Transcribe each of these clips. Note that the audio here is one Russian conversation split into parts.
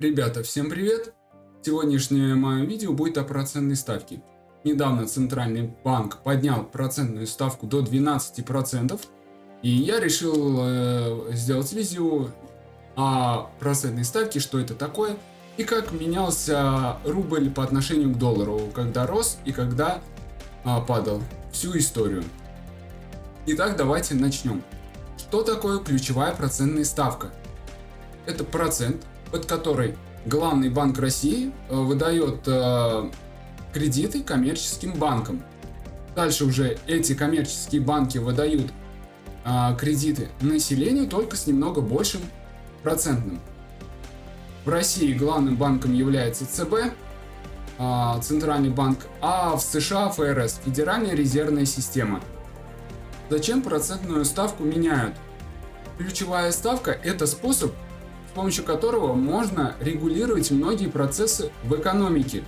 Ребята, всем привет! Сегодняшнее мое видео будет о процентной ставке. Недавно Центральный банк поднял процентную ставку до 12%, и я решил сделать видео о процентной ставке, что это такое, и как менялся рубль по отношению к доллару, когда рос и когда падал. Всю историю. Итак, давайте начнем. Что такое ключевая процентная ставка? Это процент, под который Главный банк России выдает кредиты коммерческим банкам. Дальше уже эти коммерческие банки выдают кредиты населению, только с немного большим процентным. В России главным банком является ЦБ, Центральный банк, а в США ФРС, Федеральная резервная система. Зачем процентную ставку меняют? Ключевая ставка – это способ, с помощью которого можно регулировать многие процессы в экономике.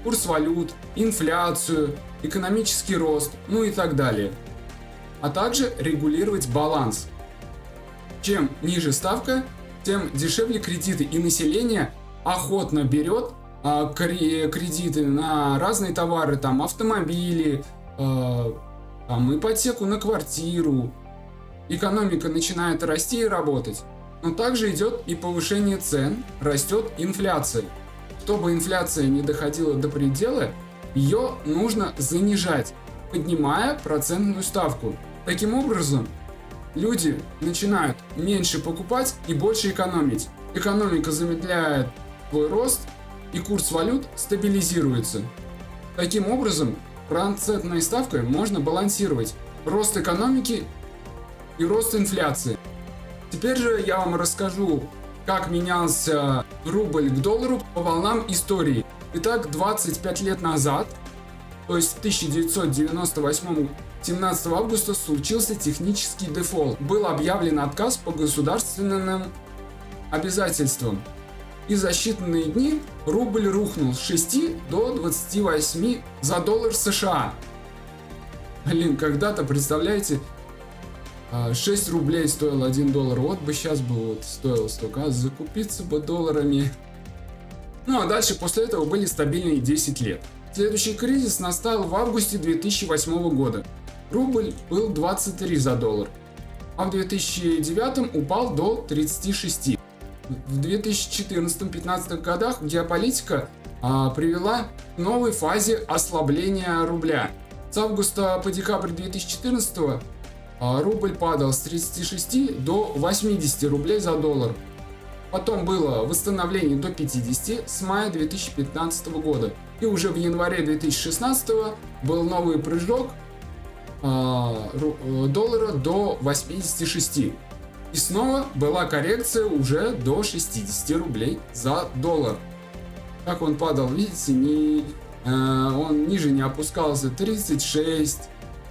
Курс валют, инфляцию, экономический рост, ну и так далее. А также регулировать баланс. Чем ниже ставка, тем дешевле кредиты, и население охотно берет кредиты на разные товары, там автомобили, ипотеку на квартиру. Экономика начинает расти и работать. Но также идет и повышение цен, растет инфляция. Чтобы инфляция не доходила до предела, ее нужно занижать, поднимая процентную ставку. Таким образом, люди начинают меньше покупать и больше экономить. Экономика замедляет свой рост, и курс валют стабилизируется. Таким образом, процентной ставкой можно балансировать рост экономики и рост инфляции. Теперь же я вам расскажу, как менялся рубль к доллару по волнам истории. Итак, 25 лет назад, то есть в 1998 17 августа, случился технический дефолт. Был объявлен отказ по государственным обязательствам. И за считанные дни рубль рухнул с 6 до 28 за доллар США. Когда-то, представляете, 6 рублей стоил 1 доллар. Вот бы сейчас бы стоило столько, закупиться бы долларами. Ну а дальше после этого были стабильные 10 лет. Следующий кризис настал в августе 2008 года. Рубль был 23 за доллар, а в 2009 упал до 36. В 2014-2015 годах геополитика привела к новой фазе ослабления рубля. С августа по декабрь 2014 рубль падал с 36 до 80 рублей за доллар. Потом было восстановление до 50 с мая 2015 года. И уже в январе 2016 был новый прыжок доллара до 86. И снова была коррекция уже до 60 рублей за доллар. Как он падал, видите, он ниже не опускался. 36,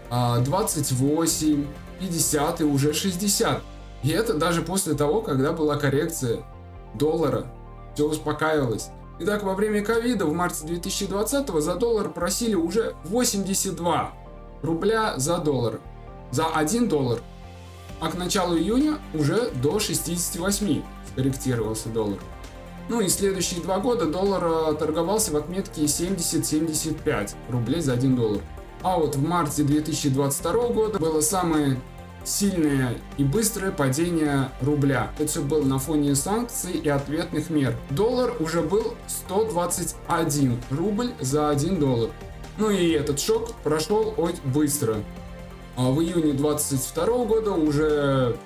28, 50 и уже 60. И это даже после того, когда была коррекция доллара. Все успокаивалось. Итак, во время ковида в марте 2020 за доллар просили уже 82 рубля за доллар. За 1 доллар. А к началу июня уже до 68 скорректировался доллар. Ну и следующие 2 года доллар торговался в отметке 70-75 рублей за 1 доллар. А вот в марте 2022 года было самое сильное и быстрое падение рубля. Это все было на фоне санкций и ответных мер. Доллар уже был 121 рубль за 1 доллар. Ну и этот шок прошел очень быстро. А в июне 2022 года уже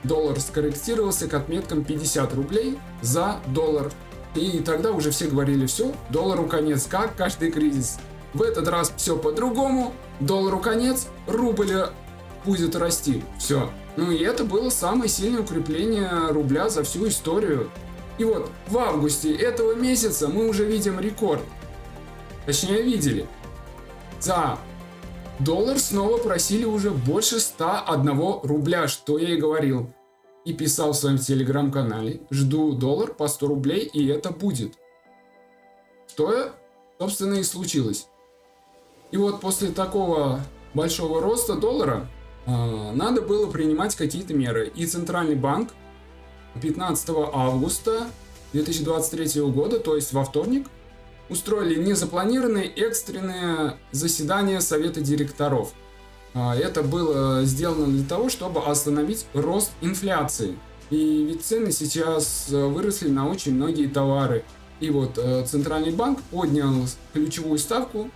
доллар скорректировался к отметкам 50 рублей за доллар. И тогда уже все говорили: все, доллару конец, как каждый кризис. В этот раз все по-другому, доллару конец, рубль будет расти. Все. Ну и это было самое сильное укрепление рубля за всю историю. И вот в августе этого месяца мы уже видим рекорд. Точнее, видели. За доллар снова просили уже больше 101 рубля, что я и говорил. И писал в своем телеграм-канале: жду доллар по 100 рублей, и это будет. Что, собственно, и случилось. И вот после такого большого роста доллара надо было принимать какие-то меры. И Центральный банк 15 августа 2023 года, то есть во вторник, устроили незапланированные экстренные заседания Совета директоров. Это было сделано для того, чтобы остановить рост инфляции. И ведь цены сейчас выросли на очень многие товары. И вот Центральный банк поднял ключевую ставку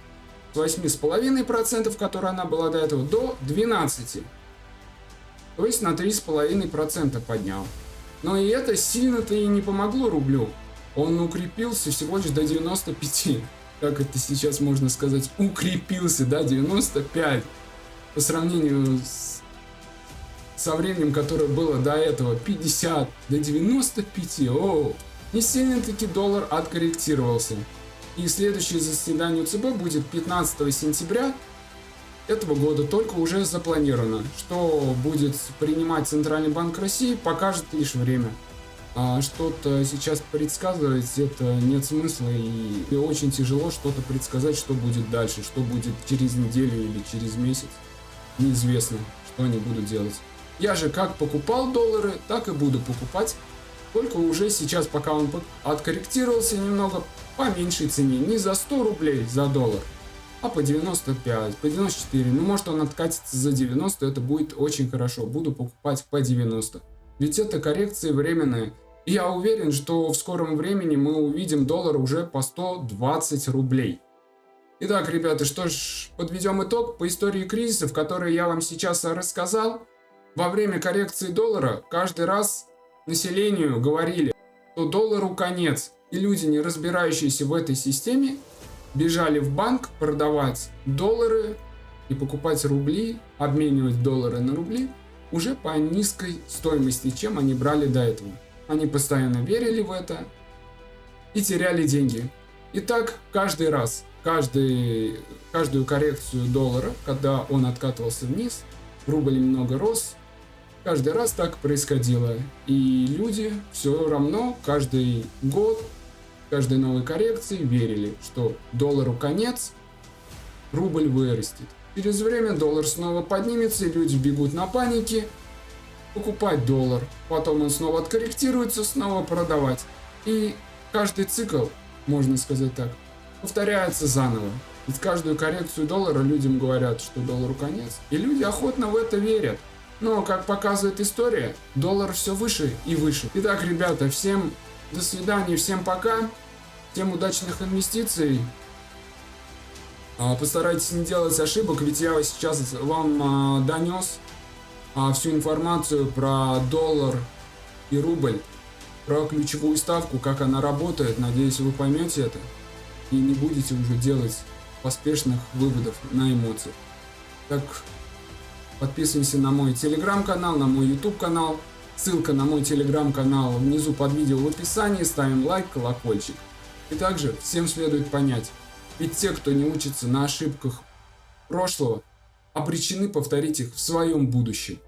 с 8,5%, которая она была до этого, до 12%. То есть на 3,5% поднял. Но и это сильно-то и не помогло рублю. Он укрепился всего лишь до 95. Как это сейчас можно сказать? Укрепился, да, 95. По сравнению со временем, которое было до этого, 50 до 95. О, не сильно-таки доллар откорректировался. И следующее заседание ЦБ будет 15 сентября этого года, только уже запланировано. Что будет принимать Центральный банк России, покажет лишь время. А что-то сейчас предсказывать, это нет смысла, и очень тяжело что-то предсказать, что будет дальше, что будет через неделю или через месяц. Неизвестно, что они будут делать. Я же как покупал доллары, так и буду покупать, только уже сейчас, пока он откорректировался немного, по меньшей цене, не за 100 рублей за доллар, а по 95, по 94. Ну, может, он откатится за 90, это будет очень хорошо. Буду покупать по 90. Ведь это коррекции временные. И я уверен, что в скором времени мы увидим доллар уже по 120 рублей. Итак, ребята, что ж, подведем итог по истории кризисов, которые я вам сейчас рассказал. Во время коррекции доллара каждый раз населению говорили, что доллару конец. И люди, не разбирающиеся в этой системе, бежали в банк продавать доллары и покупать рубли, обменивать доллары на рубли уже по низкой стоимости, чем они брали до этого. Они постоянно верили в это и теряли деньги. Итак, каждый раз, каждую коррекцию доллара, когда он откатывался вниз, рубль немного рос, каждый раз так происходило. И люди все равно каждый год, каждой новой коррекции верили, что доллару конец, рубль вырастет. Через время доллар снова поднимется, и люди бегут на панике покупать доллар. Потом он снова откорректируется, снова продавать. И каждый цикл, можно сказать так, повторяется заново. Ведь каждую коррекцию доллара людям говорят, что доллару конец. И люди охотно в это верят. Но, как показывает история, доллар все выше и выше. Итак, ребята, всем до свидания, всем пока, всем удачных инвестиций. Постарайтесь не делать ошибок, ведь я сейчас вам донес всю информацию про доллар и рубль, про ключевую ставку, как она работает. Надеюсь, вы поймете это и не будете уже делать поспешных выводов на эмоциях. Так, подписывайся на мой телеграм-канал, на мой YouTube канал. Ссылка на мой телеграм-канал внизу под видео в описании. Ставим лайк, колокольчик. И также всем следует понять, ведь те, кто не учится на ошибках прошлого, обречены повторить их в своем будущем.